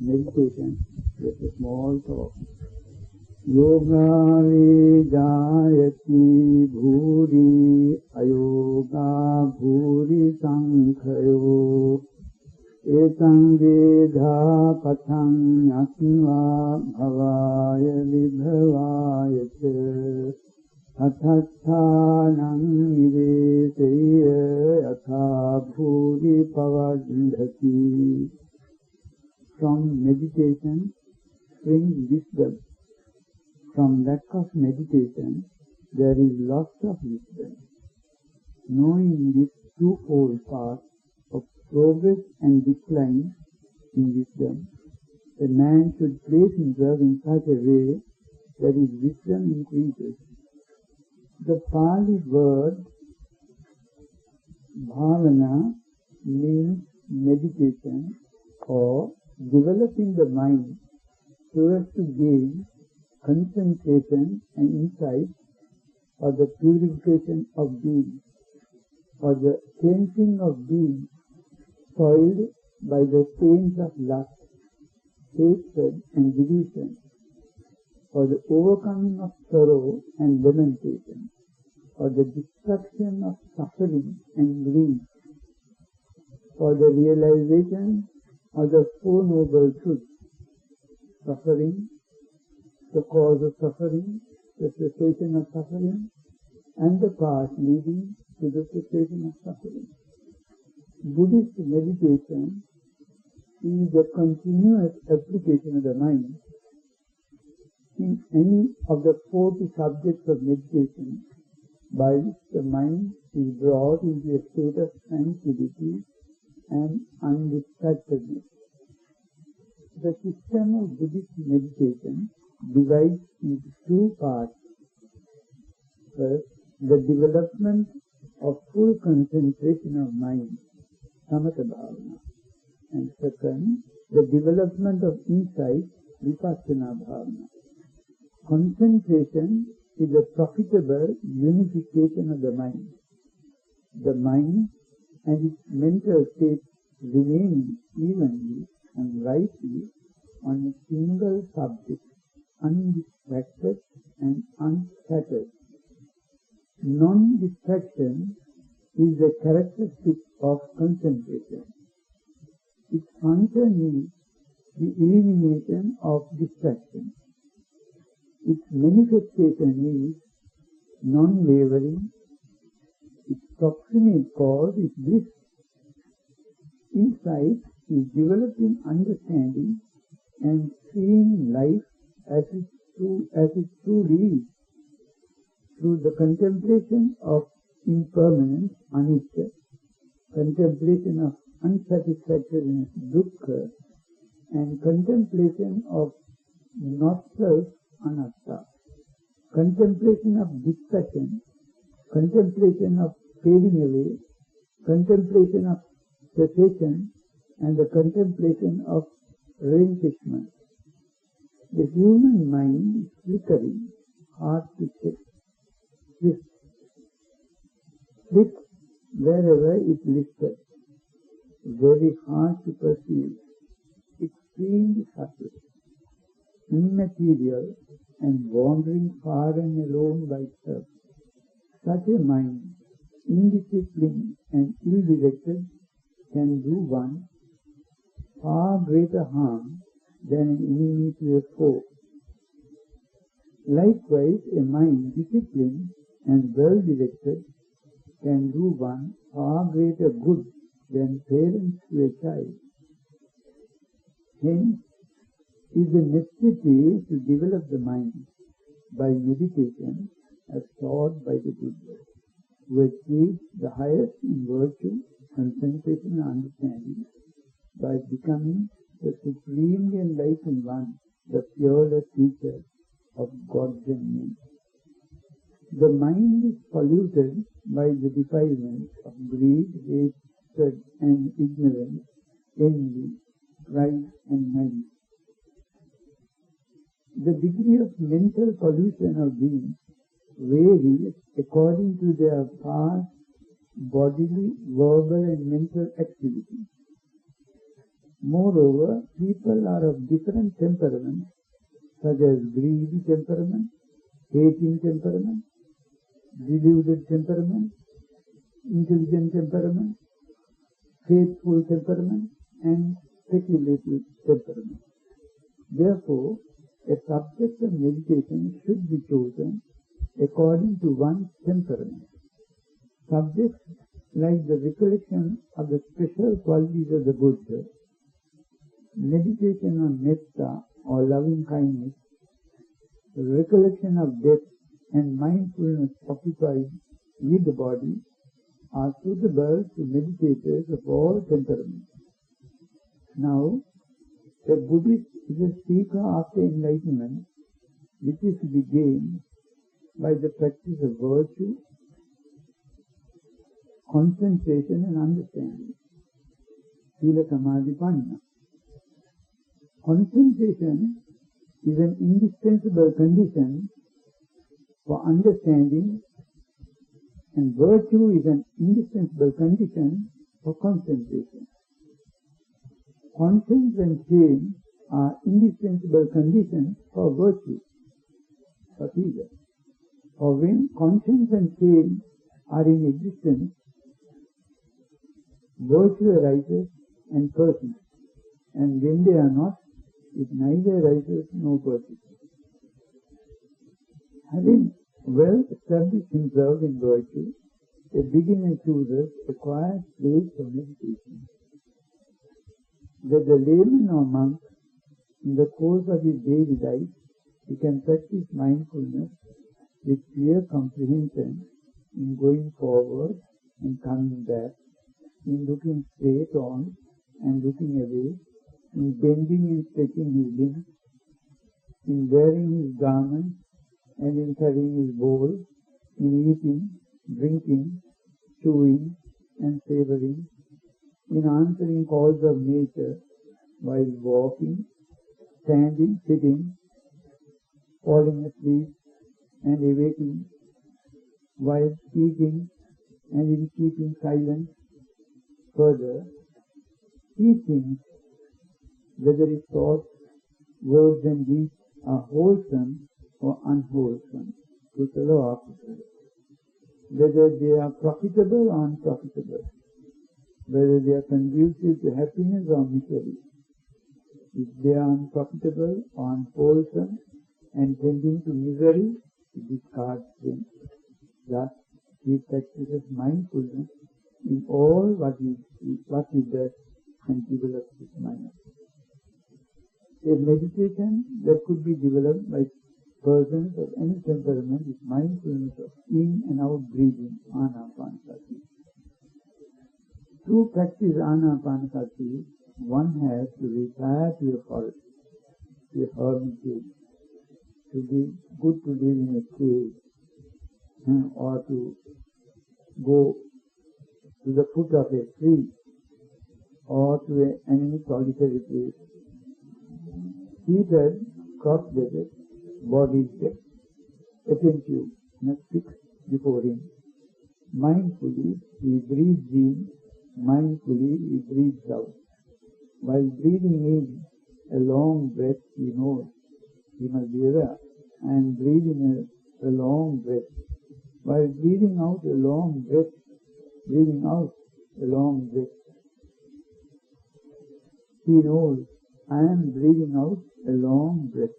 meditation, just a small talk. Yoga vijayati bhuri ayoga bhuri sankhyo etang vedha patham yatva bhavaya vibhavayate athathanam niveseya yatha bhuri pavadhati. From meditation springs wisdom. From lack of meditation, there is loss of wisdom. Knowing this twofold path of progress and decline in wisdom, a man should place himself in such a way that his wisdom increases. The Pali word bhavana means meditation or developing the mind so as to gain concentration and insight for the purification of being, for the cleansing of being soiled by the stains of lust, hatred and delusion, for the overcoming of sorrow and lamentation, for the destruction of suffering and grief, for the realization of the Four Noble Truths: suffering, the cause of suffering, the cessation of suffering, and the path leading to the cessation of suffering. Buddhist meditation is the continuous application of the mind in any of the 40 subjects of meditation by which the mind is brought into a state of tranquility and undistractedness. The system of Buddhist meditation divides into two parts. First, the development of full concentration of mind, samatha bhavana, and second, the development of insight, vipassana bhavana. Concentration is a profitable unification of the mind. The mind and its mental state remaining evenly and rightly on a single subject, undistracted and unscattered. Non-distraction is the characteristic of concentration. Its function is the elimination of distraction. Its manifestation is non-wavering. Its proximate cause is bliss. Insight is developing understanding and seeing life as it truly is, through the contemplation of impermanence, anicca, contemplation of unsatisfactoriness, dukkha, and contemplation of not-self, anatta, contemplation of distraction, contemplation of fading away, contemplation of cessation, and the contemplation of relinquishment. The human mind is flickering, hard to check, swift wherever it listed, very hard to perceive, extremely subtle, immaterial, and wandering far and alone by itself. Such a mind, indisciplined and ill-directed, can do one far greater harm than an enemy to a foe. Likewise, a mind disciplined and well-directed can do one far greater good than parents to a child. Hence, is the necessity to develop the mind by meditation as taught by the Buddha, who achieved the highest in virtue, concentration and understanding by becoming the supremely enlightened one, the purest teacher of gods and men. The mind is polluted by the defilements of greed, hatred and ignorance, envy, pride and malice. The degree of mental pollution of beings varies according to their past bodily, verbal and mental activity. Moreover, people are of different temperaments, such as greedy temperament, hating temperament, deluded temperament, intelligent temperament, faithful temperament, and speculative temperament. Therefore, a subject of meditation should be chosen according to one's temperament. Subjects like the recollection of the special qualities of the Buddha, meditation on metta or loving kindness, recollection of death and mindfulness occupied with the body are suitable to meditators of all temperaments. Now, a Buddhist is a seeker after enlightenment, which is to be gained by the practice of virtue, concentration and understanding. Sila Samadhi Panna. Concentration is an indispensable condition for understanding, and virtue is an indispensable condition for concentration. Conscience and shame are indispensable conditions for virtue, for Sila. For when conscience and shame are in existence, virtue arises and persists, and when they are not, it neither arises nor persists. Having well established himself in virtue, a beginner chooses a quiet place for meditation. Whether layman or monk, in the course of his daily life, he can practice mindfulness with clear comprehension in going forward and coming back, in looking straight on and looking away, in bending and stretching his limbs, in wearing his garments and in carrying his bowl, in eating, drinking, chewing and savoring, in answering calls of nature while walking, standing, sitting, falling asleep and awaking, while speaking and in keeping silence. Further, he thinks whether his thoughts, words and deeds are wholesome or unwholesome, kusala or akusala, whether they are profitable or unprofitable, whether they are conducive to happiness or misery. If they are unprofitable or unwholesome and tending to misery, he discards them. Thus, he practices mindfulness in all what he does and develops his mind. A meditation that could be developed by persons of any temperament is mindfulness of in and out breathing, anapanasati. To practice anapanasati, one has to retire to a forest, to a hermitage, to be good to live in a cave, or to go to the foot of a tree, or to any solitary place. Seated, cross-legged, body set, attentive, fixed before him. Mindfully, he breathes in, mindfully, he breathes out. While breathing in a long breath, he knows, he must be aware, and breathing a long breath. While breathing out a long breath, breathing out a long breath, he knows, I am breathing out a long breath.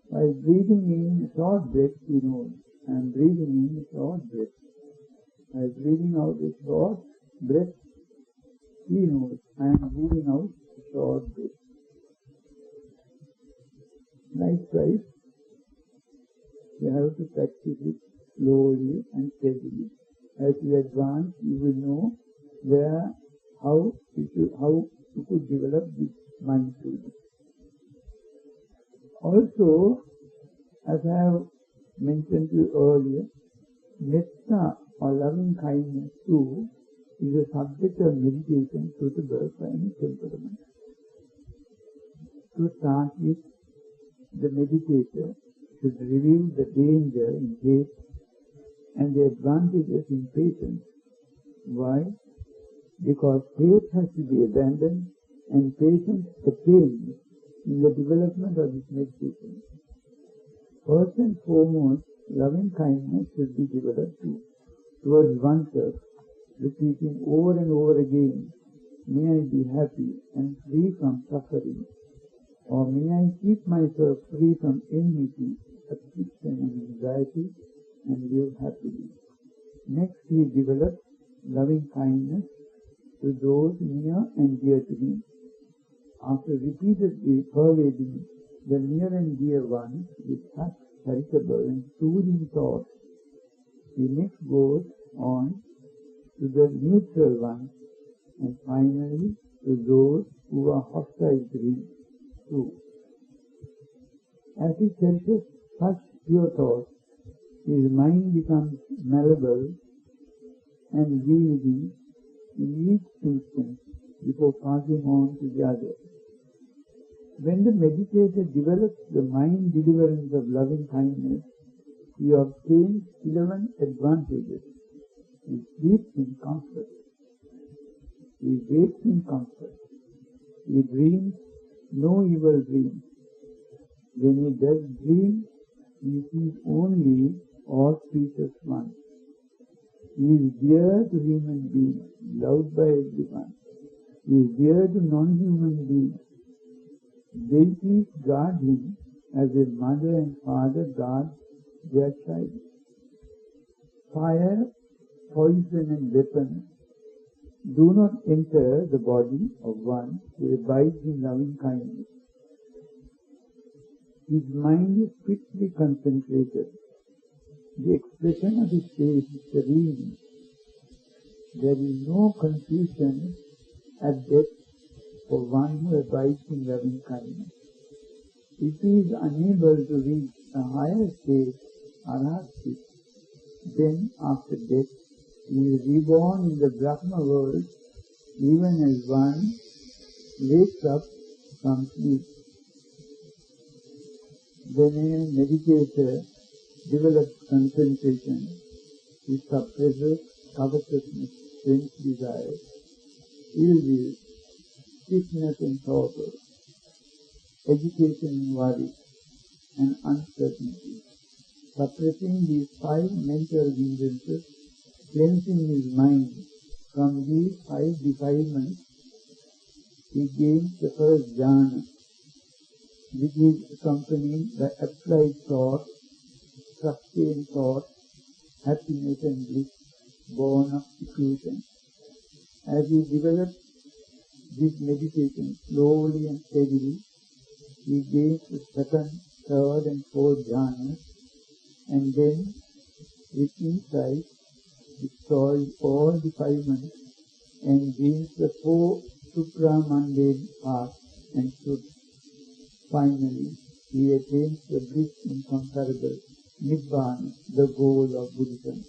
While breathing in a short breath, he knows, I am breathing in a short breath. While breathing out a short breath, he knows, I am breathing out a short breath. Likewise, you have to practice it slowly and steadily. As you advance, you will know how you could develop this mindfulness. Also, as I have mentioned to you earlier, metta or loving kindness too is a subject of meditation suitable for any temperament. To start with, the meditator should review the danger in hate and the advantages in patience. Why? Because hate has to be abandoned and patience attained in the development of this meditation. First and foremost, loving kindness should be developed towards oneself, repeating over and over again, may I be happy and free from suffering, or may I keep myself free from enmity, affliction and anxiety, and live happily. Next, he develops loving kindness to those near and dear to him. After repeatedly pervading the near and dear ones with such charitable and soothing thoughts, he next goes on to the neutral ones, and finally to those who are hostile to him too. As he cherishes such pure thoughts, his mind becomes malleable and yielding in each instance before passing on to the other. When the meditator develops the mind deliverance of loving kindness, he obtains 11 advantages. He sleeps in comfort. He wakes in comfort. He dreams no evil dreams. When he does dream, he sees only auspicious ones. He is dear to human beings, loved by everyone. He is dear to non-human beings. Deities guard him as a mother and father guard their child. Fire, poison and weapons do not enter the body of one who abides in loving kindness. His mind is fixedly concentrated. The expression of his face is serene. There is no confusion at death for one who abides in loving kindness. If he is unable to reach a higher state, arahati, then after death he is reborn in the Brahma world, even as one wakes up from sleep. When a meditator develops concentration, he suppresses covetousness, sense desire, ill will, sickness and sorrow, agitation and worry, and uncertainty. Suppressing these 5 mental hindrances, cleansing his mind from these 5 defilements, he gains the first jhana, which is accompanied by applied thought, sustained thought, happiness and bliss, born of diffusion. As he develops this meditation slowly and steadily, he gains the second, third and fourth jhanas, and then with insight destroys all defilements and gains the 4 supramundane paths and truths. Finally, he attains the bliss incomparable, Nibbana, the goal of Buddhism.